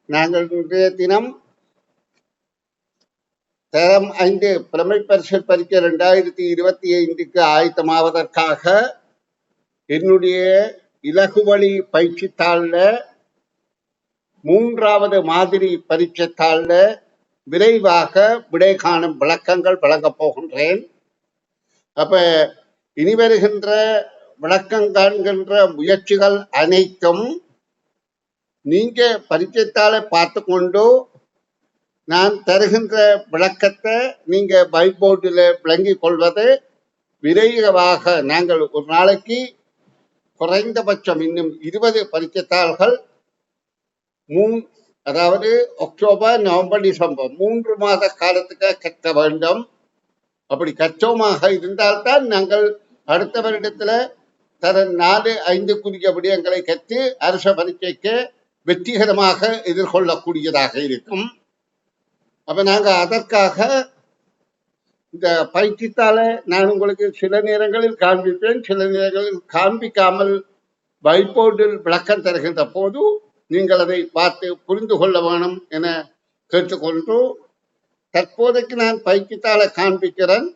நாங்கள் இன்றைய தினம் தரம் 5 பிரமை பரிசல் பரீட்சை 2025க்கு ஆயத்தமாவதற்காக என்னுடைய இலகுவழி பயிற்சித்தாள்ல 3வது மாதிரி பரீட்சைத்தாள்ல விரைவாக விடை காணும் விளக்கங்கள் வழங்கப் போகின்றேன். அப்ப இனி வருகின்ற விளக்கம் காண்கின்ற முயற்சிகள் அனைத்தும் நீங்க பரீட்சைத்தாளை பார்த்து கொண்டு நான் தருகின்ற விளக்கத்தை நீங்க வைட் போர்டில் விளங்கிக் கொள்வது விரைவாக நாங்கள் ஒரு நாளைக்கு குறைந்தபட்சம் இன்னும் 20 பரீட்சைத்தாள்கள் அதாவது அக்டோபர் நவம்பர் டிசம்பர் 3 மாத காலத்துக்கு கற்க வேண்டும். அப்படி கற்றோமாக இருந்தால்தான் நாங்கள் அடுத்த வருடத்துல தர 4-5 விடயங்களை கற்று அரச பரீட்சைக்கு வெற்றிகரமாக எதிர்கொள்ளக்கூடியதாக இருக்கும். அப்ப நாங்க அதற்காக இந்த பயிற்சித்தால நான் உங்களுக்கு சில நேரங்களில் காண்பிப்பேன், சில நேரங்களில் காண்பிக்காமல் வைட் போர்டில் விளக்கம் தருகின்ற போது நீங்கள் அதை பார்த்து புரிந்து கொள்ள வேணும் என கேட்டுக்கொண்டு தற்போதைக்கு நான் பயிற்சித்தாளை காண்பிக்கிறேன்.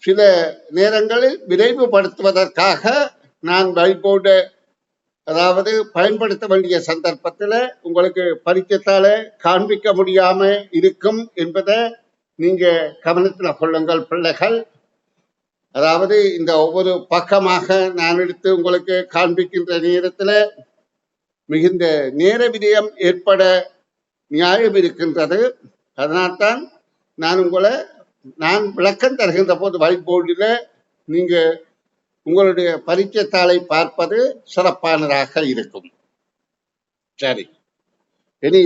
சில நேரங்களில் விரைவுபடுத்துவதற்காக நான் வைட் போர்டை அதாவது பயன்படுத்த வேண்டிய சந்தர்ப்பத்தில் உங்களுக்கு பரீட்சைத்தாளை காண்பிக்க முடியாம இருக்கும் என்பதை நீங்க கவனத்தில் கொள்ளுங்கள் பிள்ளைகள். அதாவது இந்த ஒவ்வொரு பக்கமாக நான் எடுத்து உங்களுக்கு காண்பிக்கின்ற நேரத்தில் மிகுந்த நேர விரயம் ஏற்பட நியாயம் இருக்கின்றது. அதனால்தான் நான் விளக்கம் தருகின்ற போது வைட் போர்டில் நீங்க உங்களுடைய பரீட்சைத்தாளை பார்ப்பது சிறப்பானதாக இருக்கும். சரி, இனி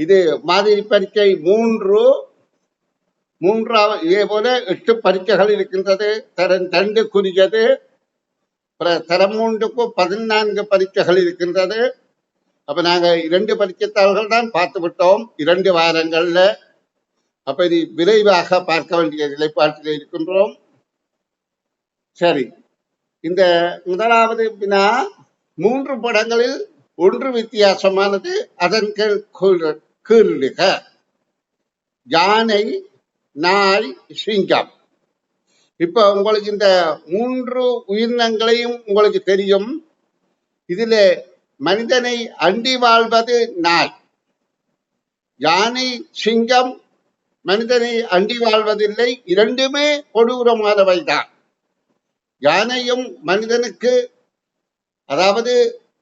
இது மாதிரி பரீட்சை 3வது இதே போல 8 பரீட்சைகள் இருக்கின்றது. தரம் 2 தரம் 3க்கு 14 பரீட்சைகள் இருக்கின்றது. அப்ப நாங்க 2 பரீட்சைத்தாள்கள் தான் பார்த்து விட்டோம் 2 வாரங்கள்ல. அப்ப இது விரைவாக பார்க்க வேண்டிய நிலைப்பாட்டில் இருக்கின்றோம். சரி, இந்த முதலாவது வினா 3 படங்களில் ஒன்று வித்தியாசமானது, அதன் கீழிடுக. யானை, நாய், சிங்கம். இப்ப உங்களுக்கு இந்த 3 உயிரினங்களையும் உங்களுக்கு தெரியும். இதுல மனிதனை அண்டி வாழ்வது நாய். யானை, சிங்கம் மனிதனை அண்டி வாழ்வதில்லை. இரண்டுமே கொடூரமானவைதான். யானையும் மனிதனுக்கு அதாவது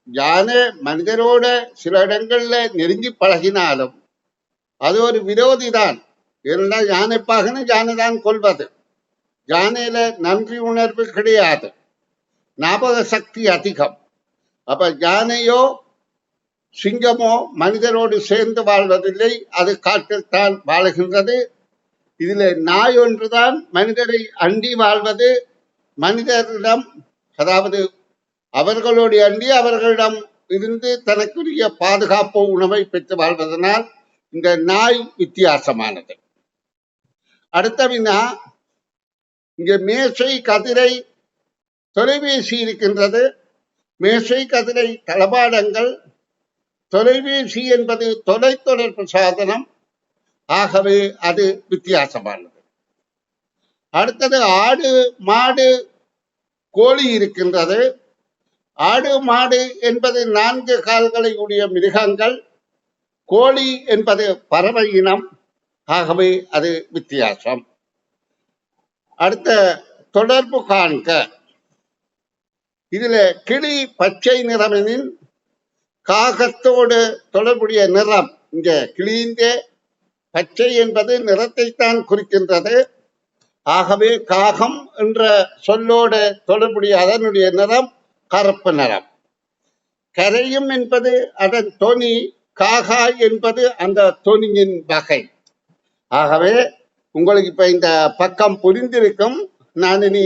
யானை மனிதனோட சில இடங்கள்ல நெருங்கி பழகினாலும் அது ஒரு விரோதி தான். ஏனென்றால் யானை பாகனை யானை தான் கொள்வது. யானையில நன்றி உணர்வு கிடையாது, ஞாபக சக்தி அதிகம். அப்ப யானையோ சிங்கமோ மனிதனோடு சேர்ந்து வாழ்வதில்லை, அது காட்டில் தான் வாழுகின்றது. இதுல நாய் ஒன்றுதான் மனிதரை அண்டி வாழ்வது. மனிதரிடம் அதாவது அவர்களுடைய அண்டி அவர்களிடம் இருந்து தனக்குரிய பாதுகாப்பு உணவை பெற்று வாழ்வதனால் இந்த நாய் வித்தியாசமானது. அடுத்த வினா, இங்க மேசை, கதிரை, தொலைபேசி இருக்கின்றது. மேசை, கதிரை தளபாடங்கள். தொலைபேசி என்பது தொலைத்தொடர்பு சாதனம். ஆகவே அது வித்தியாசமானது. அடுத்தது ஆடு, மாடு, கோழி இருக்கின்றது. ஆடு, மாடு என்பது 4 கால்களை உடைய மிருகங்கள். கோழி என்பது பறவை இனம். ஆகவே அது வித்தியாசம். அடுத்த தொடர்பு காண்க. இதுல கிளி பச்சை நிறமெனின் காகத்தோடு தொடர்புடைய நிறம். இங்க கிளியின் பச்சை என்பது நிறத்தைத்தான் குறிக்கின்றது. ஆகவே காகம் என்ற சொல்லோடு தொடர்புடைய அதனுடைய நிறம் கருப்பு நிறம். கரையும் என்பது அதன் தொனி, காகா என்பது அந்த தொனியின் வகை. ஆகவே உங்களுக்கு இப்ப இந்த பக்கம் புரிந்திருக்கும். நான் இனி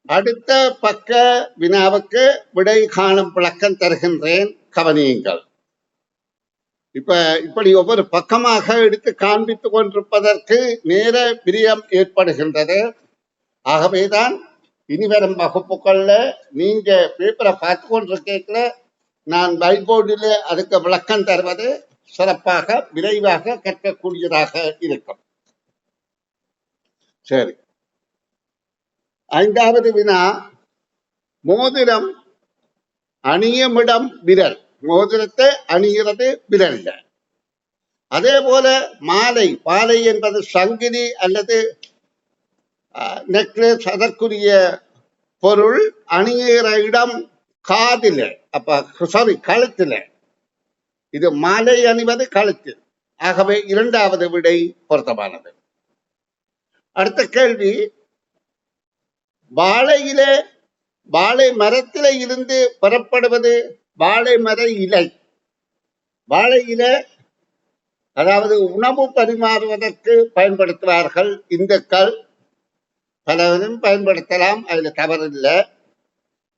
அடுத்த பக்க வினாவுக்கு விடை காணும் விளக்கம் தருகின்றேன், கவனியுங்கள். இப்ப இப்படி ஒவ்வொரு பக்கமாக எடுத்து காண்பித்துக் கொண்டிருப்பதற்கு நேர பிரியம் ஏற்படுகின்றது. ஆகவேதான் இனி வரும் வகுப்புகள்ல நீங்க பேப்பரை பார்த்து கொண்டிருக்கீங்கள நான் வைபோர்டிலே அதுக்கு விளக்கம் தருவது சிறப்பாக விரைவாக கற்கக்கூடியதாக இருக்கும். சரி, 5வது வினா, மோதிரம் அணியுமிடம் விரல். மோதிரத்தை அணிகிறது விரல்ல. அதே போல மாலை, பாலை என்பது சங்கிலி அல்லது நெக்லஸ், அதற்குரிய பொருள் அணிகிற இடம் காதில, அப்ப சாரி கழுத்துல. இது மாலை அணிவது கழுத்து. ஆகவே 2வது விடை பொருத்தமானது. அடுத்த கேள்வி, வாழையிலே, வாழை மரத்தில இருந்து பெறப்படுவது வாழை மர இலை. வாழை இலை அதாவது உணவு பரிமாறுவதற்கு பயன்படுத்துவார்கள். இந்துக்கள் பலரும் பயன்படுத்தலாம், அதுல தவறில்லை.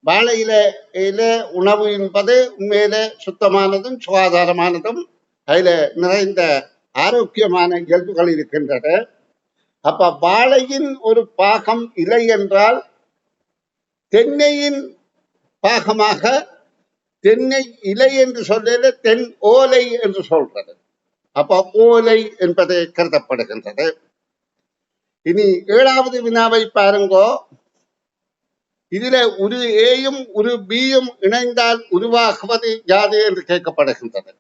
வாழை இலையில உணவு என்பது உண்மையில சுத்தமானதும் சுகாதாரமானதும் அதுல நிறைந்த ஆரோக்கியமான இயல்புகள் இருக்கின்றன. அப்ப வாழையின் ஒரு பாகம் இலை என்றால் தென்னையின் பாகமாக தென்னை இலை என்று சொல்ல தென் ஓலை என்று சொல்றது. அப்ப ஓலை என்பது கருதப்படுகின்றது. இனி 7வது வினாவை பாருங்கோ. இதுல ஒரு ஏயும் ஒரு பியும் இணைந்தால் உருவாகுவது யாது என்று கேட்கப்படுகின்றது.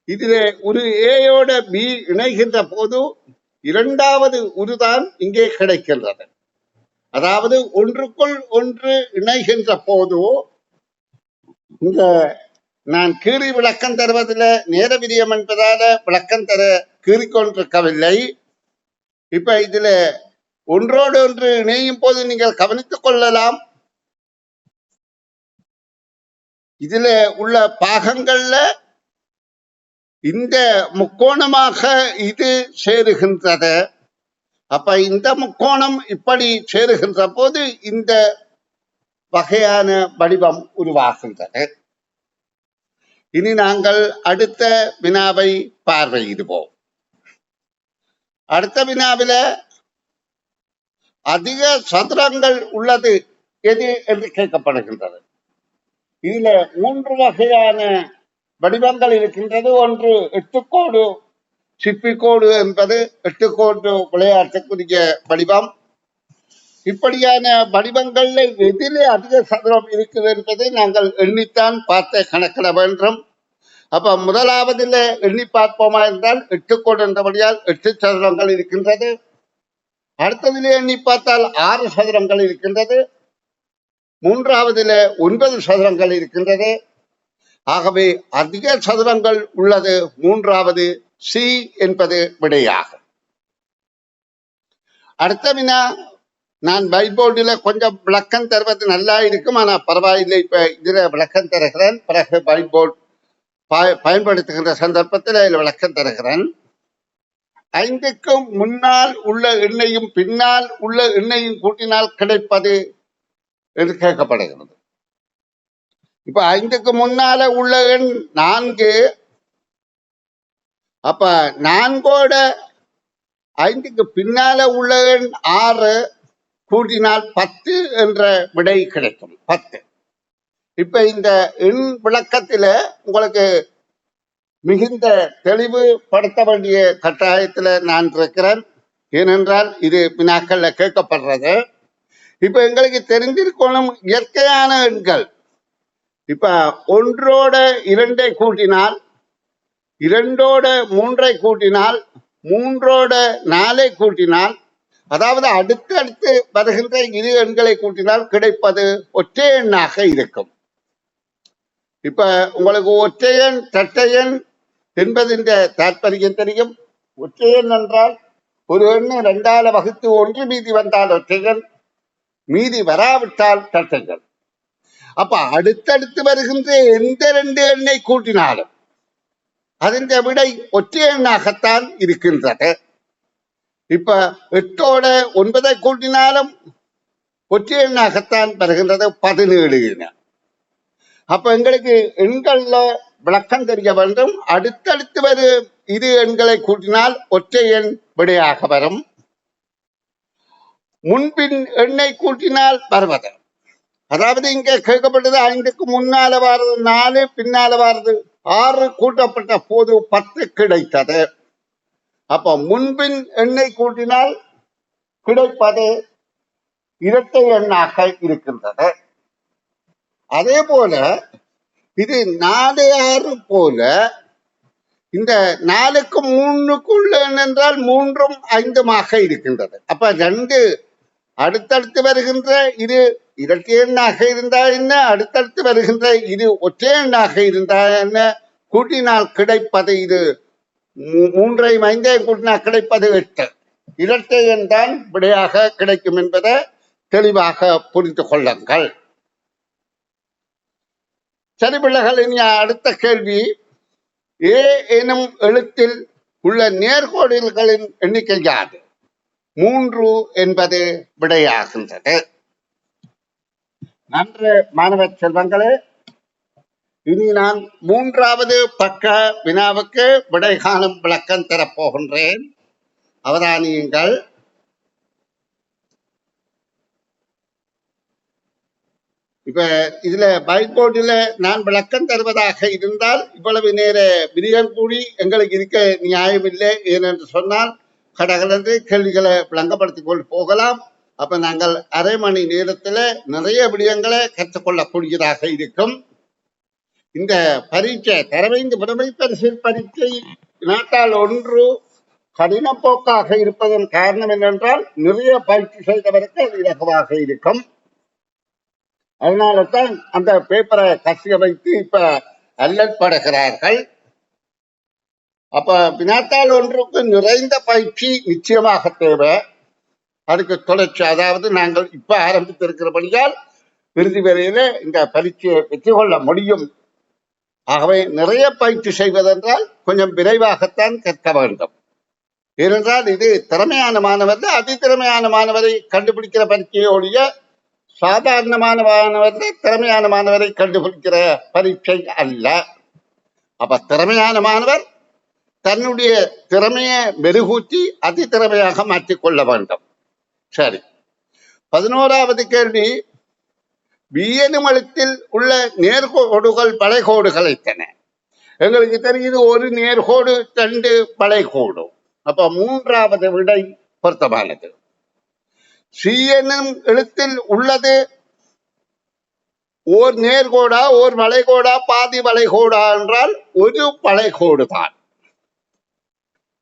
இதுல ஒரு ஏயோட பி இணைகின்ற போது 2வது உருதான் இங்கே கிடைக்கின்றது. அதாவது ஒன்றுக்குள் ஒன்று இணைகின்ற போது, இந்த நான் கீறி விளக்கம் தருவதில் நேர விதியம் என்பதால விளக்கம் தர கீறிக்கொண்டிருக்கவில்லை. இப்ப இதுல ஒன்றோடு ஒன்று இணையும் போது நீங்கள் கவனித்துக் கொள்ளலாம். இதுல உள்ள பாகங்கள்ல இந்த முக்கோணமாக இது சேருகின்றது. அப்ப இந்த முக்கோணம் இப்படி சேருகின்ற போது இந்த வகையான வடிவம் உருவாகின்றது. இனி நாங்கள் அடுத்த வினாவை பார்வையிடுவோம். அடுத்த வினாவில அதிக சதுரங்கள் உள்ளது எது என்று கேட்கப்படுகின்றது. இதுல 3 வகையான வடிவங்கள் இருக்கின்றது. ஒன்று 8 கோடு சிப்பிக்கோடு என்பது 8 கோடு விளையாட்டுக்குரிய வடிவம். இப்படியான வடிவங்கள்ல எதிலே அதிக சதுரம் இருக்குது என்பதை நாங்கள் எண்ணித்தான் பார்த்து கணக்கிட வேண்டும். அப்ப முதலாவதுல எண்ணி பார்ப்போமா என்றால் 8 கோடு என்றபடியால் 8 சதுரங்கள் இருக்கின்றது. அடுத்ததிலே எண்ணி பார்த்தால் 6 சதுரங்கள் இருக்கின்றது. 3வதுல 9 சதுரங்கள் இருக்கின்றது. ஆகவே அதிக சதுரங்கள் உள்ளது 3வது சி என்பது விடையாகும். அடுத்த வினா, நான் வைபோர்டில் கொஞ்சம் விளக்கம் தருவது நல்லா இருக்கும், ஆனா பரவாயில்லை. இப்ப இதுல விளக்கம் தருகிறேன். பிறகு வைபோர்டு பயன்படுத்துகின்ற சந்தர்ப்பத்தில் இதுல விளக்கம் தருகிறேன். 5க்கு முன்னால் உள்ள எண்ணையும் பின்னால் உள்ள எண்ணையும் கூட்டினால் கிடைப்பது என்று கேட்கப்படுகிறது. இப்ப 5க்கு முன்னால உள்ள எண் 4. அப்ப 4ஓட 5க்கு பின்னால உள்ள எண் 6 கூட்டினால் 10 என்ற விடை கிடைக்கும். 10. இப்ப இந்த எண் விளக்கத்தில உங்களுக்கு மிகுந்த தெளிவுபடுத்த வேண்டிய கட்டாயத்துல நான் இருக்கிறேன். ஏனென்றால் இது வினாக்கள்ல கேட்கப்படுறது. இப்ப எங்களுக்கு தெரிஞ்சிருக்கணும் இயற்கையான எண்கள். இப்ப 1ஓட 2ஐ கூட்டினால், 2ஓட 3ஐ கூட்டினால், 3ஓட 4ஐ கூட்டினால், அதாவது அடுத்தடுத்து வருகின்ற இரு எண்களை கூட்டினால் கிடைப்பது ஒற்றை எண்ணாக இருக்கும். இப்ப உங்களுக்கு ஒற்றையன் தட்டையன் என்பதின் தாற்பயம் தெரியும். ஒற்றையன் என்றால் ஒரு எண்ணை 2ஆல வகுத்து 1 மீதி வந்தால் ஒற்றையன், மீதி வராவிட்டால் தட்டையன். அப்ப அடுத்தடுத்து வருகின்ற எந்த 2 எண்ணை கூட்டினாலும் அதன் விடை ஒற்றை எண்ணாகத்தான் இருக்கின்றது. இப்ப 8ஓட 9ஐ கூட்டினாலும் ஒற்றை எண்ணாகத்தான் வருகின்றது, 17 என. அப்ப எங்களுக்கு எண்கள்ல விளக்கம் தெரிய வேண்டும். அடுத்தடுத்து வரும் இரு எண்களை கூட்டினால் ஒற்றை எண் விடையாக வரும். முன்பின் எண்ணை கூட்டினால் வருவது அதாவது இங்க கேட்கப்பட்டது 5க்கு முன்னால வாரது 4, பின்னால வாரது 6 கூட்டப்பட்ட போது 10 கிடைத்தது. அப்ப முன்பின் எண்ணை கூட்டினால் கிடைப்பது இரட்டை எண்ணாக இருக்கின்றது. அதே போல இது 4, 6 போல இந்த 4க்கு 3க்குள்ள என்றால் 3ம் 5மாக இருக்கின்றது. அப்ப 2 அடுத்தடுத்து வருகின்ற இது இரட்டை எண்ணாக இருந்தா என்ன, அடுத்தடுத்து வருகின்ற இது ஒற்றை எண்ணாக இருந்தா என்ன, கூட்டினால் கிடைப்பது இது 3ஐயும் 5ஐயும் கூட்டினால் கிடைப்பது 8. இரட்டை எண் தான் விடையாக கிடைக்கும் என்பதை தெளிவாக புரிந்து கொள்ளுங்கள். சரி பிள்ளைகள், இனி அடுத்த கேள்வி, ஏ எனும் எழுத்தில் உள்ள நேர்கோடுகளின் எண்ணிக்கை யாது? 3 என்பது விடையாகின்றது. நன்று மாணவ செல்வங்களே, இனி நான் 3வது பக்க வினாவுக்கு விடை காணும் விளக்கம் தரப்போகின்றேன். அவதானியுங்கள். இப்ப இதுல பைட் போர்டில் நான் விளக்கம் தருவதாக இருந்தால் இவ்வளவு நேர விதிகள் கூடி எங்களுக்கு இருக்க நியாயமில்லை. ஏனென்று சொன்னால் கடகலந்து கேள்விகளை விளங்கப்படுத்திக் கொண்டு போகலாம். அப்ப நாங்கள் அரை மணி நேரத்துல நிறைய விடயங்களை கற்றுக்கொள்ளக்கூடியதாக இருக்கும். இந்த பரீட்சை தரவைந்து புறமை பரிசு பரீட்சை நாட்டால் 1 கடின போக்காக இருப்பதன் காரணம் என்னென்றால் நிறைய பயிற்சி செய்தவருக்கு அது இலகுவாக இருக்கும். அதனால தான் அந்த பேப்பரை கசிய வைத்து இப்ப அல்லற்படுகிறார்கள். அப்ப வினாத்தாள் 1க்கு நிறைந்த பயிற்சி நிச்சயமாக தேவை. அதுக்கு தொடர்ச்சி, அதாவது நாங்கள் இப்ப ஆரம்பித்திருக்கிறபடியால் இறுதி வரையில இந்த பரீட்சையை வெற்றி கொள்ள முடியும். ஆகவே நிறைய பயிற்சி செய்வதென்றால் கொஞ்சம் விரைவாகத்தான் கற்க வேண்டும். ஏனென்றால் இது திறமையான மாணவர், அதி திறமையான மாணவரை கண்டுபிடிக்கிற பரீட்சையை ஒழிய சாதாரணமான மாணவர்கள் திறமையான மாணவரை கண்டுபிடிக்கிற பரீட்சை அல்ல. அப்ப திறமையான மாணவர் தன்னுடைய திறமையை மெருகூட்டி அதி திறமையாக மாற்றிக்கொள்ள வேண்டும். சரி, 11வது கேள்வி, பி எனும் எழுத்தில் உள்ள நேர்கோடுகள் வளைகோடுகள் எத்தனை? எங்களுக்கு தெரியுது ஒரு நேர்கோடு 2 வளைகோடு. அப்ப 3வது விடை பொருத்தமானது. சி எனும் எழுத்தில் உள்ளது ஓர் நேர்கோடா, ஓர் வளைகோடா, பாதி வளைகோடா என்றால் ஒரு வளைகோடு தான்.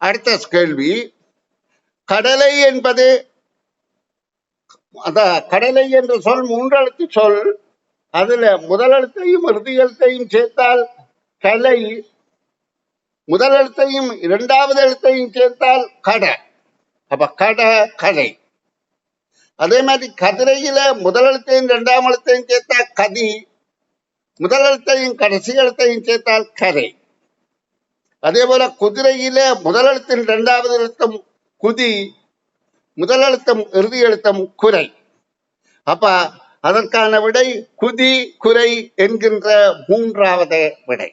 அடுத்த கேள்வி, கடலை என்பது, கடலை என்ற சொல் 3 எழுத்து சொல். அதுல முதல் எழுத்தையும் இறுதி எழுத்தையும் சேர்த்தால் கலை, முதல் எழுத்தையும் 2வது எழுத்தையும் சேர்த்தால் கட. அப்ப கட, கலை. அதே மாதிரி கதிரையில முதல் எழுத்தையும் 2ஆம் எழுத்தையும் சேர்த்தால் கதி, முதல் எழுத்தையும் கடைசி எழுத்தையும் சேர்த்தால் கரை. அதே போல குதிரையில முதல் எழுத்தின் 2வது எழுத்தும் குதி, முதல் எழுத்தும் இறுதி எழுத்தும் குறை. அப்ப அதற்கான விடை குதி குறை என்கின்ற 3வது விடை.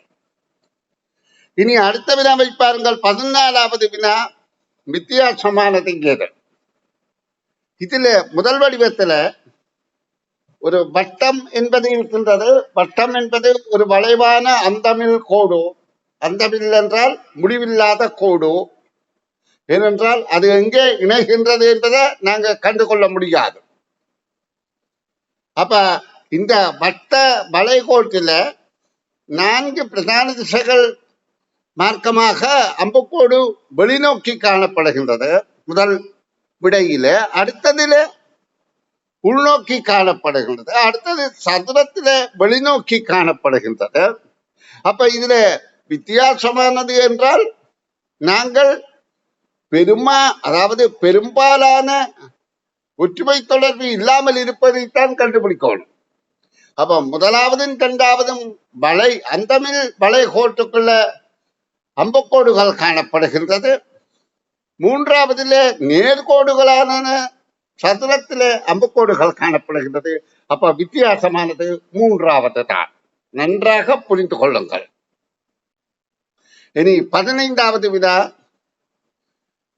இனி அடுத்த வினாவை பாருங்கள். 14வது வினா, வித்தியாசமானது எது? இதுல முதல் வடிவத்துல ஒரு வட்டம் என்பது இருக்கின்றது. வட்டம் என்பது ஒரு வளைவான அந்தமில் கோடு. அந்தமில் என்றால் முடிவில்லாத கோடு. ஏனென்றால் அது எங்கே இணைகின்றது என்பதை நாங்க கண்டுகொள்ள முடியாது. அப்ப இந்த வட்ட வளைகோட்டில 4 பிரதான திசைகள் மார்க்கமாக அம்புக்கோடு வெளிநோக்கி காணப்படுகின்றது முதல் விடையில. அடுத்ததில உள்நோக்கி காணப்படுகின்றது. அடுத்தது சதுரத்தில வெளிநோக்கி காணப்படுகின்றது. அப்ப இதுல வித்தியாசமானது என்றால் நாங்கள் அதாவது பெரும்பாலான ஒற்றுமை தொடர்பு இல்லாமல் இருப்பதைத்தான் கண்டுபிடிக்கணும். அப்ப முதலாவதும் 2ஆவதும் அந்தமில் வளைகோட்டுக்குள்ள அம்புக்கோடுகள் காணப்படுகின்றது. 3ஆவதுல நேர்கோடுகளான சதுரத்தில அம்புக்கோடுகள் காணப்படுகின்றது. அப்ப வித்தியாசமானது 3வது தான். நன்றாக புரிந்து கொள்ளுங்கள். இனி 15வது வினா,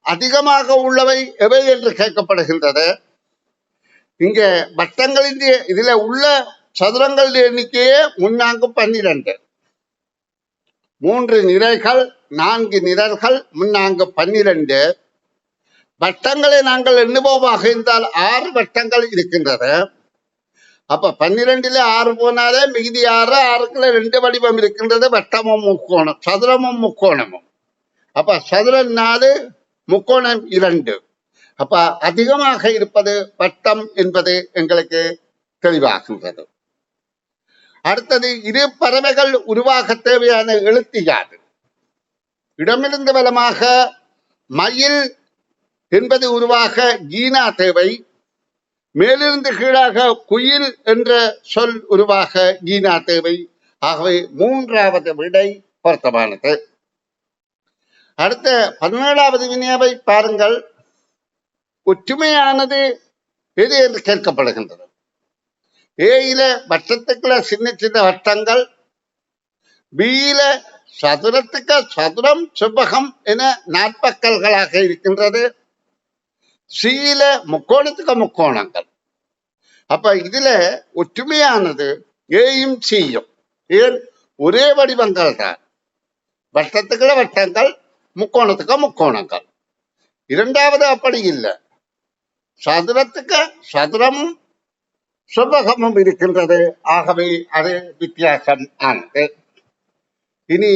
அதிகமாக உள்ளவை எவை என்று கேட்கப்படுகின்றது. இங்க வட்டங்களின் இதுல உள்ள சதுரங்கள் எண்ணிக்கையே முன்னாங்கு 12, 3 நிரைகள் 4 நிரல்கள் முன்னாங்கு 12. வட்டங்களை நாங்கள் எண்ணுவோமாக இருந்தால் 6 வட்டங்கள் இருக்கின்றது. அப்ப 12ல 6 போனாலே மிகுதி 6, 6க்குள்ள 2 வடிவம் இருக்கின்றது, வட்டமும் முக்கோணம், சதுரமும் முக்கோணமும். அப்ப சதுரம் 4, முக்கோணம் 2. அப்ப அதிகமாக இருப்பது வட்டம் என்பது எங்களுக்கு தெளிவாகின்றது. அடுத்தது, இரு பறவைகள் உருவாக தேவையான எழுத்து யாது? இடமிருந்து வலமாக மயில் என்பது உருவாக ஜீனா தேவை, மேலிருந்து கீழாக குயில் என்ற சொல் உருவாக ஜீனா தேவை. ஆகவே 3வது விடை பொருத்தமானது. அடுத்த 17வது வினாவை பாருங்கள். ஒற்றுமையானது எது என்று கேட்கப்படுகின்றது. ஏயில வட்டத்துக்குள்ள சின்ன சின்ன வட்டங்கள், பியில சதுரத்துக்கு சதுரம் செவ்வகம் என நாற்பக்கல்களாக இருக்கின்றது, சியில முக்கோணத்துக்கு முக்கோணங்கள். அப்ப இதுல ஒற்றுமையானது ஏயும் சியும். ஏன்? ஒரே வடிவங்கள் தான். வட்டத்துக்குள்ள வட்டங்கள், முக்கோணத்துக்கு முக்கோணங்கள். இரண்டாவது அப்படி இல்லை, சதுரத்துக்கு சதுரமும் செவ்வகமும் இருக்கின்றது. ஆகவே அது வித்தியாசம் ஆனது. இனி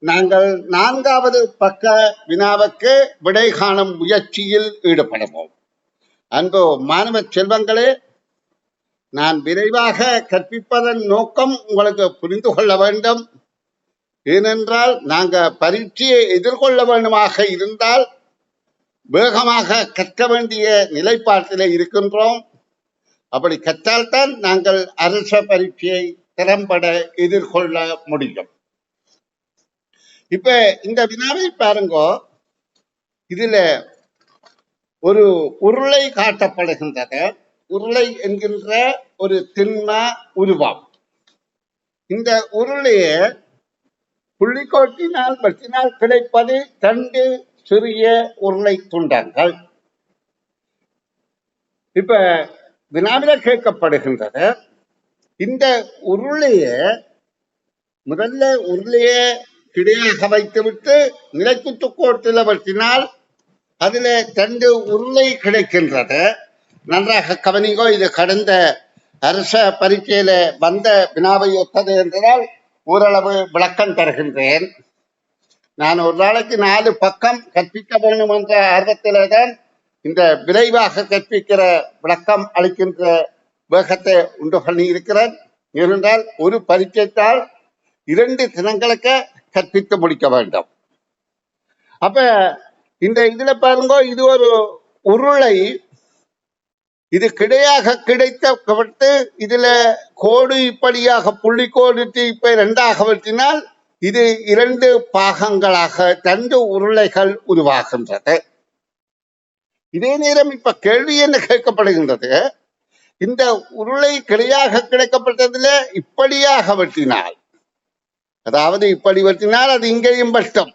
நாங்கள் 4வது பக்க வினாவுக்கு விடை காணும் முயற்சியில் ஈடுபடுவோம். அன்பு மாணவ செல்வங்களே, நான் விரைவாக கற்பிப்பதன் நோக்கம் உங்களுக்கு புரிந்து கொள்ள வேண்டும். ஏனென்றால் நாங்கள் பரீட்சையை எதிர்கொள்ள வேண்டுமாக இருந்தால் வேகமாக கற்க வேண்டிய நிலைப்பாட்டிலே இருக்கின்றோம். அப்படி கற்றால்தான் நாங்கள் அரச பரீட்சையை திறம்பட எதிர்கொள்ள முடியும். இப்ப இந்த வினாவை பாருங்க. இதுல ஒரு உருளை காட்டப்படுகின்றது. உருளை என்கின்ற ஒரு திண்ம உருவம். இந்த உருளையை புள்ளிக்கோட்டினால் வெட்டினால் கிடைப்பது 2 சிறிய உருளை துண்டங்கள். இப்ப வினாவில கேட்கப்படுகின்றது, இந்த உருளைய முதல்ல உருளைய கிடையாக வைத்துவிட்டு நிலைக்குத்து கோட்டில் வெட்டினால் அதுல 2 உருளை கிடைக்கின்றது. நன்றாக கவனிங்கோ. இது கடந்த அரச பரீட்சையில வந்த வினாவை ஒத்தது என்றால் ஓரளவு விளக்கம் தருகின்றேன். நான் ஒரு நாளைக்கு 4 பக்கம் கற்பிக்க வேண்டும் என்ற ஆர்வத்திலே தான் இந்த விரைவாக கற்பிக்கிற விளக்கம் அளிக்கின்ற வேகத்தை உண்டு பண்ணி இருக்கிறேன். ஏனென்றால் ஒரு பரீட்சைத்தால் 2 தினங்களுக்கு கற்பித்து முடிக்க வேண்டும். அப்ப இந்த இதுல பாருங்க, இது ஒரு உருளை. இது கிடையாக கிடைத்த இதுல கோடு இப்படியாக புள்ளிக்கோடு இப்ப 2ஆக வெட்டினால் இது 2 பாகங்களாக 2 உருளைகள் உருவாகின்றது. இதே நேரம் இப்ப கேள்வி என்ன கேட்கப்படுகின்றது, இந்த உருளை கிடையாக கிடைக்கப்பட்டதுல இப்படியாக வெட்டினால், அதாவது இப்படி வெட்டினால் அது இங்கேயும் வெட்டும்,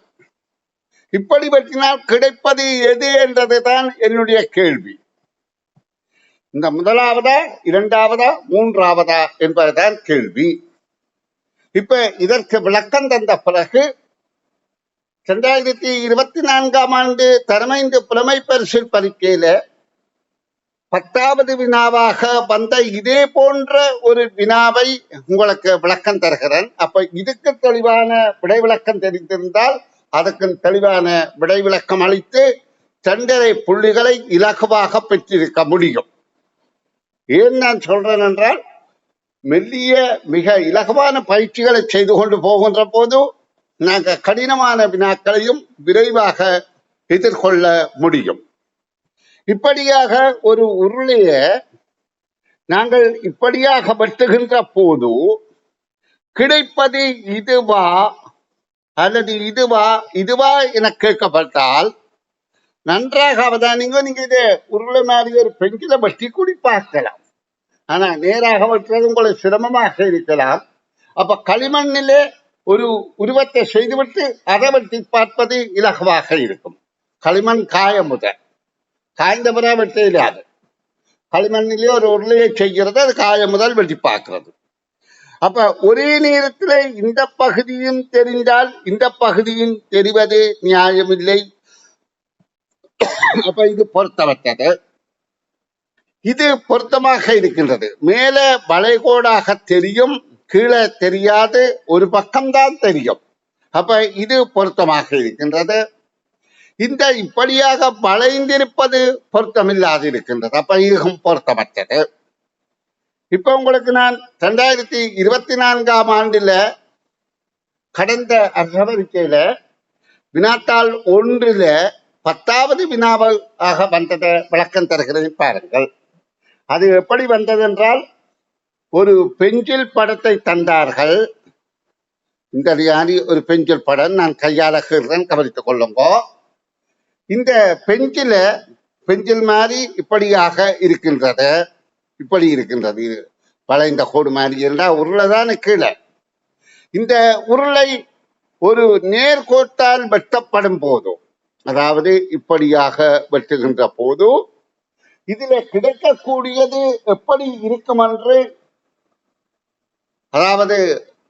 இப்படி வெட்டினால் கிடைப்பது எது என்றதுதான் என்னுடைய கேள்வி. இந்த முதலாவதா, 2ஆவதா, 3ஆவதா என்பதுதான் கேள்வி. இப்ப இதற்கு விளக்கம் தந்த பிறகு 2024ஆம் ஆண்டு தரமைந்து புலமை பரிசில் பரீட்சையில 10வது வினாவாக வந்த இதே போன்ற ஒரு வினாவை உங்களுக்கு விளக்கம் தருகிறேன். அப்ப இதுக்கு தெளிவான விடை விளக்கம் தெரிந்திருந்தால் அதற்கு தெளிவான விடை விளக்கம் அளித்து 2.5 புள்ளிகளை இலகுவாக பெற்றிருக்க முடியும். ஏன் நான் சொல்றேன் என்றால், மெல்லிய மிக இலகுவான பயிற்சிகளை செய்து கொண்டு போகின்ற போது நாங்கள் கடினமான வினாக்களையும் விரைவாக எதிர்கொள்ள முடியும். இப்படியாக ஒரு உருளைய நாங்கள் இப்படியாக வெட்டுகின்ற போது கிடைப்பது இதுவா அல்லது இதுவா என கேட்கப்பட்டால் நன்றாக அவதானிங்க. நீங்க இது உருளை மாதிரி ஒரு பெஞ்சில வெட்டி கூடி பார்க்கலாம். ஆனா நேராக வெட்டுறது உங்களுக்கு சிரமமாக இருக்கலாம். அப்ப களிமண்ணிலே ஒரு உருவத்தை செய்துவிட்டு அதை வெட்டி பார்ப்பது இலகுவாக இருக்கும். களிமண் காய முதல் காய்ந்த பிற வெட்ட இல்லாது. களிமண்ணிலேயே ஒரு உருளையை செய்கிறது, அது காயம் முதல் வெட்டி பார்க்கிறது. அப்ப ஒரே நேரத்தில் இந்த பகுதியும் தெரிந்தால் இந்த பகுதியும் தெரிவது நியாயமில்லை. அப்ப இது பொருத்தமற்றது. இது பொருத்தமாக இருக்கின்றது. மேல வளைகோடாக தெரியும், கீழே தெரியாது, ஒரு பக்கம்தான் தெரியும். அப்ப இது பொருத்தமாக இருக்கின்றது. இந்த இப்படியாக வளைந்திருப்பது பொருத்தமில்லாது இருக்கின்றது. அப்ப இதுவும் பொருத்தமற்றது. இப்ப உங்களுக்கு நான் 2024 கடந்த அரசவரிக்கையில வினாத்தாள் 1 10வது வினாவாக வந்ததை விளக்கம் தருகிறதை பாருங்கள். அது எப்படி வந்தது என்றால், ஒரு பெஞ்சில் படத்தை தந்தார்கள். இந்த ஒரு பெஞ்சில் படம் நான் கையால கீழ்றேன், கவனித்துக் கொள்ளுங்க. இந்த பெஞ்சில் மாதிரி இப்படியாக இருக்கின்றது, இப்படி இருக்கின்றது, வளைந்த கோடு மாதிரி இருந்தால் உருளைதான் கீழே. இந்த உருளை ஒரு நேர்கோட்டால் வெட்டப்படும் போது, அதாவது இப்படியாக வெட்டுகின்ற போது இதுல கிடைக்கக்கூடியது எப்படி இருக்கும் என்று, அதாவது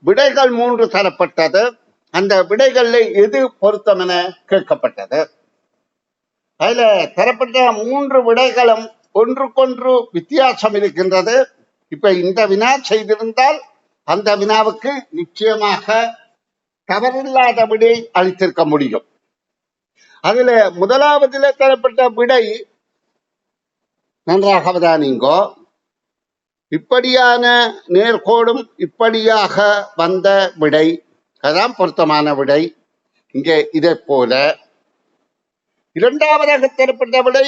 விடைகள் 3 தரப்பட்டது. அந்த விடைகள்ல எது பொருத்தம் என கேட்கப்பட்டது. அதுல தரப்பட்ட 3 விடைகளும் ஒன்றுக்கொன்று வித்தியாசம் இருக்கின்றது. இப்ப இந்த வினா செய்திருந்தால் அந்த வினாவுக்கு நிச்சயமாக தவறில்லாத விடை அளித்திருக்க முடியும். அதுல முதலாவதுல தரப்பட்ட விடை நன்றாக அவதானிங்கோ. இப்படியான நேர்கோடும் இப்படியாக வந்த விடை அதான் பொருத்தமான விடை. இங்கே இதை போல இரண்டாவதாக தரப்பட்ட விடை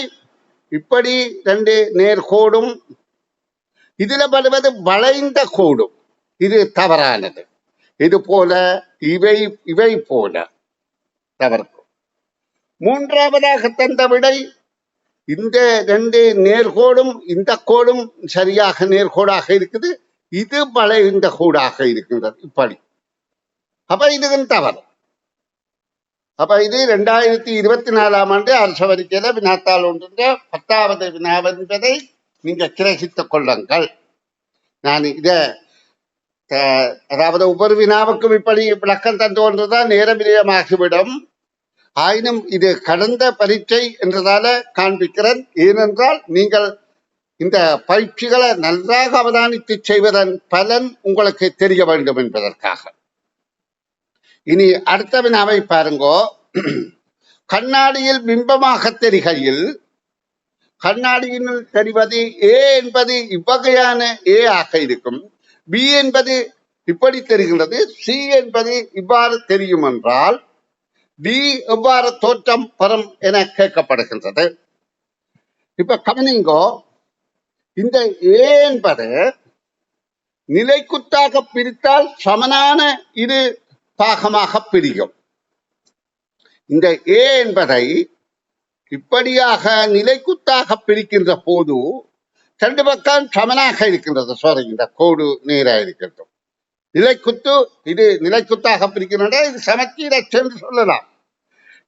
இப்படி 2 நேர்கோடும், இதுல வருவது வளைந்த கோடும், இது தவறானது. இது போல இவை போல தவறுக்கும். மூன்றாவதாக தந்த விடை இந்த 2 நேர்கோடும் இந்த கோடும் சரியாக நேர்கோடாக இருக்குது, இது வளைந்த கோடாக இருக்கின்றது இப்படி. அப்ப இதுவும் தவறு. அப்ப இது 2024 அரசவரிக்கையில வினாத்தாள் 1 10வது வினாவென்பதை நீங்க கிரகித்துக் கொள்ளுங்கள். நான் அதாவது ஒவ்வொரு வினாவுக்கும் இப்படி விளக்கம் தந்து கொண்டுதான் நேரம் விரயமாகிவிடும். ஆயினும் இது கடந்த பரீட்சை என்றதால காண்பிக்கிறேன். ஏனென்றால் நீங்கள் இந்த பயிற்சிகளை நன்றாக அவதானித்து செய்வதன் பலன் உங்களுக்கு தெரிய வேண்டும் என்பதற்காக. இனி அடுத்த வினாவை பாருங்கோ. கண்ணாடியில் பிம்பமாக தெரிகையில் கண்ணாடியில் தெரிவது ஏ என்பது இவ்வகையான ஏ ஆக இருக்கும், பி என்பது இப்படி தெரிகின்றது, சி என்பது இவ்வாறு தெரியும் என்றால் டி எவ்வாறு தோற்றம் பெறும் என கேட்கப்படுகின்றது. இப்ப கவனிங்கோ, இந்த ஏ என்பது நிலைக்குத்தாக பிரித்தால் சமனான இரு பாகமாக பிரியும். இந்த ஏ என்பதை இப்படியாக நிலைக்குத்தாக பிரிக்கின்ற போது 2 பக்கம் சமனாக இருக்கின்றது. சாரி, இந்த கோடு நேராக இருக்கின்றது. நிலைக்குத்து இது நிலைக்குத்தாக பிரிக்கின்ற இது சமச்சீரச்சு என்று சொல்லலாம்.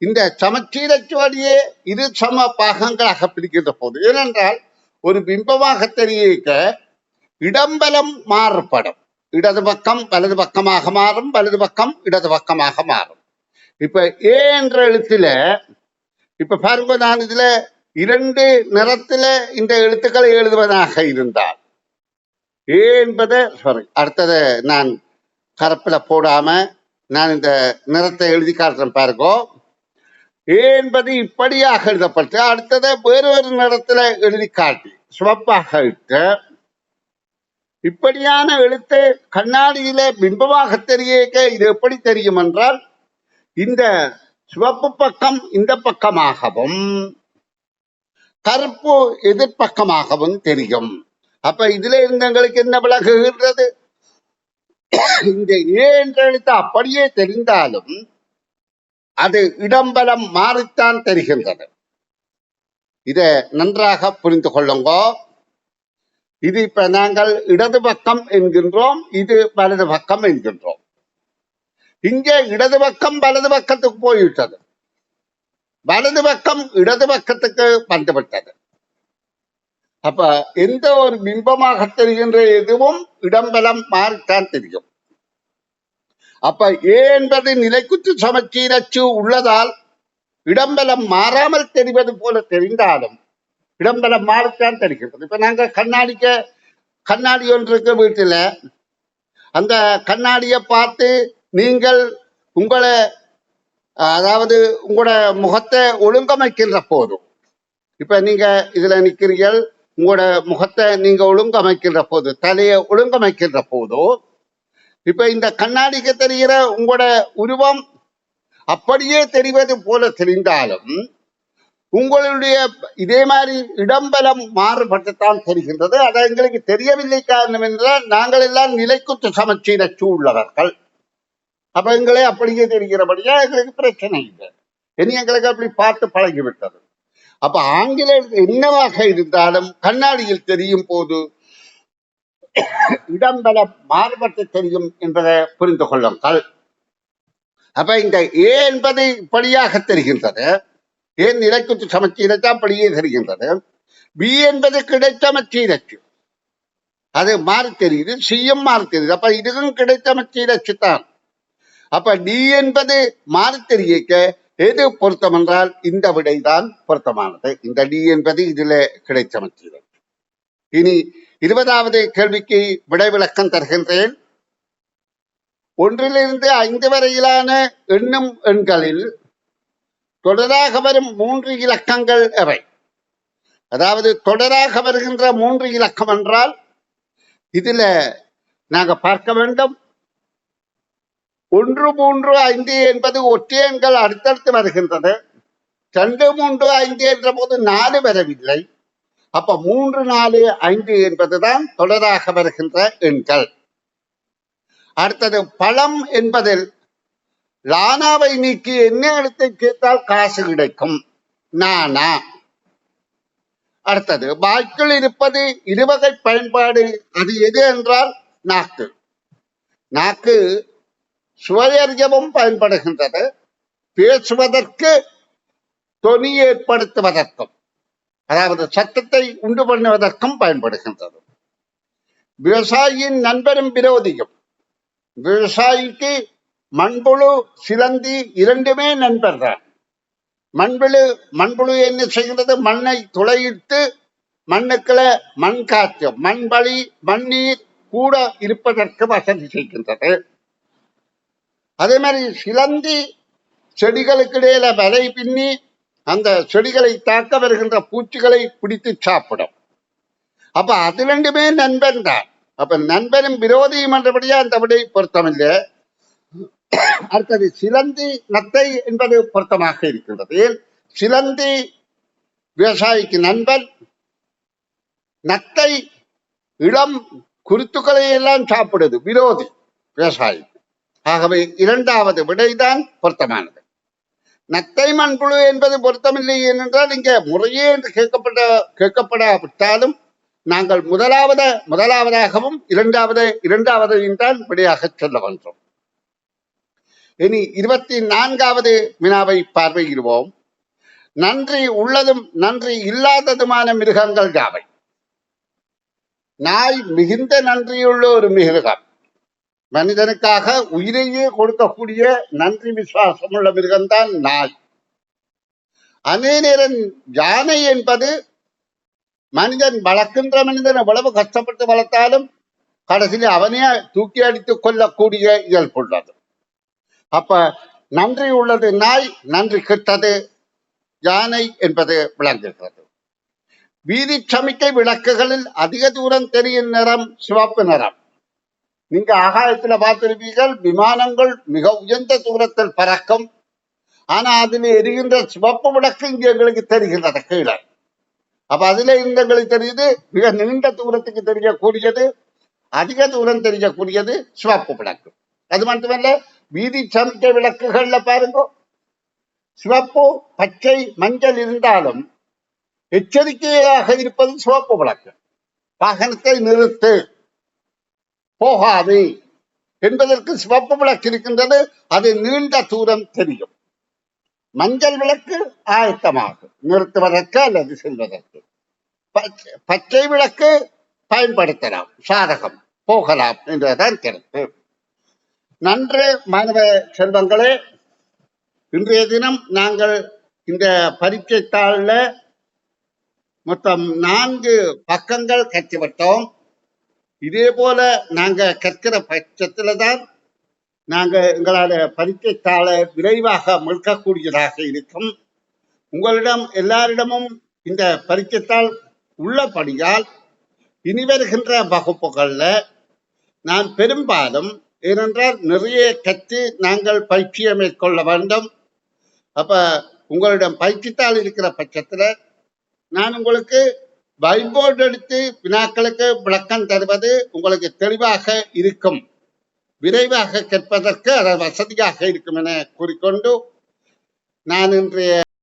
இந்த சமச்சீரச்சு வழியே இரு சம பாகங்களாக பிரிக்கின்ற போது, ஏனென்றால் ஒரு பிம்பமாக தெரிவிக்க இடம்பலம் மாறுபடும். இடது பக்கம் வலது பக்கமாக மாறும், வலது பக்கம் இடது பக்கமாக மாறும். இப்ப ஏ என்ற எழுத்துல இப்ப பாருங்க, நான் இதுல 2 நிறத்துல இந்த எழுத்துக்களை எழுதுவதாக இருந்தால் ஏ என்பது அடுத்தது நான் கருப்புல போடாம நான் இந்த நிறத்தை எழுதி காட்டுறேன் பாருங்க. ஏ என்பது இப்படியாக எழுதப்பட்டு அடுத்தது வேறொரு நிறத்துல எழுதி காட்டி சிவப்பாக இட்டு இப்படியான எழுத்து கண்ணாடியில பிம்பமாக தெரிய இது எப்படி தெரியும் என்றால், இந்த சிவப்பு பக்கம் இந்த பக்கமாகவும் கருப்பு எதிர்பக்கமாகவும் தெரியும். அப்ப இதுல இருந்து எங்களுக்கு என்ன விளக்குகின்றது? இந்த ஏ என்ற எழுத்து அப்படியே தெரிந்தாலும் அது இடம்பலம் மாறித்தான் தெரிகின்றது. இதை நன்றாக புரிந்து கொள்ளுங்க. இது இப்ப நாங்கள் இடது பக்கம் என்கின்றோம், இது வலது பக்கம் என்கின்றோம். இங்கே இடது பக்கம் வலது பக்கத்துக்கு போய்விட்டது, வலது பக்கம் இடது பக்கத்துக்கு வந்துவிட்டது. அப்ப எந்த ஒரு பிம்பமாக தெரிகின்ற எதுவும் இடம்பலம் மாறித்தான் தெரியும். அப்ப ஏ என்பது நிலைக்குத்து சமச்சீரச்சு உள்ளதால் இடம்பலம் மாறாமல் தெரிவது போல தெரிந்தாலும் இடம்பலம் மாறித்தான் தெரிகின்றது. இப்ப நாங்க கண்ணாடி ஒன்று இருக்கு வீட்டுல, அந்த கண்ணாடியை பார்த்து நீங்கள் உங்களை அதாவது உங்களோட முகத்தை ஒழுங்கமைக்கின்ற போதும், இப்ப நீங்க இதுல நிக்கிறீர்கள், உங்களோட முகத்தை நீங்க ஒழுங்கமைக்கின்ற போது, தலையை ஒழுங்கமைக்கின்ற போதோ, இப்ப இந்த கண்ணாடிக்கு தெரிகிற உங்களோட உருவம் அப்படியே தெரிவது போல தெரிந்தாலும் உங்களுடைய இதே மாதிரி இடம்பலம் மாறுபட்டுத்தான் தெரிகின்றது. அது எங்களுக்கு தெரியவில்லை. காரணம் என்றால் நாங்கள் எல்லாம் நிலைக்குத்து சமச்சீரச்சு உள்ளவர்கள். அப்ப எங்களே அப்படியே தெரிகிறபடியா எங்களுக்கு பிரச்சனை இல்லை. இனி எங்களுக்கு அப்படி பார்த்து பழகிவிட்டது. அப்ப ஆங்கிலம் என்னவாக இருந்தாலும் கண்ணாடியில் தெரியும் போது இடம்பலம் மாறுபட்டு தெரியும் என்பதை புரிந்து கொள்ளுங்கள். அப்ப இந்த ஏ என்பது இப்படியாக தெரிகின்றது, ஏன் நிலைக்குத்து சமச்சீரச்சு அப்படியே தெரிகின்றது. பி என்பது கிடைச்சமச்சீரச்சு, அது மாறி தெரியுது. சியும் மாறி தெரியுது. அப்ப இதுவும் கிடைச்சமச்சீரச்சு தான். அப்ப டி என்பது மாறி தெரிய எது பொருத்தம் என்றால் இந்த விடைதான் பொருத்தமானது. இந்த டி என்பது இதுல கிடைச்சமச்சீரச்சு. இனி 20வது கேள்விக்கு விடை விளக்கம் தருகின்றேன். 1 to 5 வரையிலான எண்ணும் எண்களில் தொடராக வரும் 3 இலக்கங்கள் எவை? அதாவது தொடராக வருகின்ற 3 இலக்கம் என்றால் இதுல நாங்க பார்க்க வேண்டும். 1, 3, 5 என்பது ஒற்றை எண்கள் அடுத்தடுத்து வருகின்றது. 2, 3, 5 என்ற போது 4 வரவில்லை. அப்ப 3, 4, 5 என்பதுதான் தொடராக வருகின்ற எண்கள். அடுத்தது பழம் என்பதில் லானாவை நீக்கி என்ன எழுத்தை சேர்த்தால் காசு கிடைக்கும்? நானா. அடுத்தது வாய்க்குள் இருப்பது இருவகை பயன்பாடு, அது எது என்றால் நாக்கு. நாக்கு சுவையறியவும் பயன்படுகின்றது, பேசுவதற்கு, தொனி ஏற்படுத்துவதற்கும், அதாவது சத்தத்தை உண்டு பண்ணுவதற்கும் பயன்படுகின்றது. விவசாயியின் நண்பரும் விரோதியும். விவசாயிக்கு மண்புழு சிலந்தி இரண்டுமே நண்பர்கள். மண்புழு என்ன செய்கின்றது? மண்ணை துளையிட்டு மண்ணுக்குள்ள மண் காற்று, மண் வழி மண்ணீர் கூட இருப்பதற்கு வசதி செய்கின்றது. அதே மாதிரி சிலந்தி செடிகளுக்கு இடையில வலை பின்னி அந்த செடிகளை தாக்க வருகின்ற பூச்சிகளை பிடித்து சாப்பிடும். அப்ப அது ரெண்டுமே நண்பன் தான். அப்ப நண்பனும் விரோதியும் என்றபடியா அந்த விடை பொருத்தமில்லை. அடுத்தது சிலந்தி நத்தை என்பது பொருத்தமாக இருக்கின்றது. சிலந்தி விவசாயிக்கு நண்பன், நத்தை இளம் குருத்துக்களை எல்லாம் சாப்பிடுது, விரோதி விவசாயி. ஆகவே 2வது விடைதான் பொருத்தமானது. நத்தை மண்புழு என்பது பொருத்தமில்லை ஏனென்றால் இங்க முறையே என்று கேட்கப்படாவிட்டாலும் நாங்கள் முதலாவதாகவும் இரண்டாவதையும் தான் விடையாக சொல்ல வந்தோம். இனி 24வது வினாவை பார்வையிடுவோம். நன்றி உள்ளதும் நன்றி இல்லாததுமான மிருகங்கள் யாவை? நாய் மிகுந்த நன்றியுள்ள ஒரு மிருகம். மனிதனுக்காக உயிரையே கொடுக்கக்கூடிய நன்றி விசுவாசம் உள்ள மிருகம்தான் நாய். அதே நேரம் யானை என்பது மனிதன் மனிதன் எவ்வளவு கஷ்டப்பட்டு வளர்த்தாலும் கடைசியில் அவனையே தூக்கி அடித்துக் கொள்ளக்கூடிய இயல்புள்ளது. அப்ப நன்றி உள்ளது நாய், நன்றி கெட்டது யானை என்பது விளங்குகிறது. வீதி சமிக்கை விளக்குகளில் அதிக தூரம் தெரியும் நிறம் சிவப்பு நிறம். நீங்க ஆகாயத்துல பார்த்திருப்பீர்கள், விமானங்கள் மிக உயர்ந்த தூரத்தில் பறக்கும். ஆனா அதில் எரிகின்ற சிவப்பு விளக்கு இங்க எங்களுக்கு தெரிகின்றது கீழே. அப்ப அதுல இருந்து எங்களுக்கு தெரியுது மிக நீண்ட தூரத்துக்கு தெரியக்கூடியது, அதிக தூரம் தெரியக்கூடியது சிவப்பு விளக்கு. அது மட்டுமல்ல, வீதி சமிக்கை விளக்குகள்ல பாருங்க, சிவப்பு பச்சை மஞ்சள் இருந்தாலும் எச்சரிக்கையாக இருப்பது சிவப்பு விளக்கு. வாகனத்தை நிறுத்து, போகாது என்பதற்கு சிவப்பு விளக்கு இருக்கின்றது, அது நீண்ட தூரம் தெரியும். மஞ்சள் விளக்கு ஆயத்தமாகும் நிறுத்துவதற்கு அல்லது செல்வதற்கு. பச்சை விளக்கு பயன்படுத்தலாம், சாதகம் போகலாம் என்றுதான் கருத்து. நன்று மாணவ செல்வங்களே, இன்றைய தினம் நாங்கள் இந்த பரீட்சை தாளில் மொத்தம் 4 பக்கங்கள் கற்றுவிட்டோம். இதே போல நாங்க கற்கிற பட்சத்துல தான் நாங்க எங்களால பரீட்சை தாளை விரைவாக மீட்கக்கூடியதாக இருக்கும். உங்களிடம் எல்லாரிடமும் இந்த பரீட்சைத்தாள் உள்ளபடியால் இனி வருகின்ற வகுப்புகள்ல நான் பெரும்பாலும், ஏனென்றால் நிறைய கற்று நாங்கள் பயிற்சியை மேற்கொள்ள வேண்டும். அப்ப உங்களிடம் பயிற்சித்தாள் இருக்கிற பட்சத்துல நான் உங்களுக்கு வைட் போர்டு எடுத்து வினாக்களுக்கு விளக்கம் தருவது உங்களுக்கு தெளிவாக இருக்கும், விரைவாக கற்பதற்கு அது வசதியாக இருக்கும் என கூறிக்கொண்டு நான் இன்றைய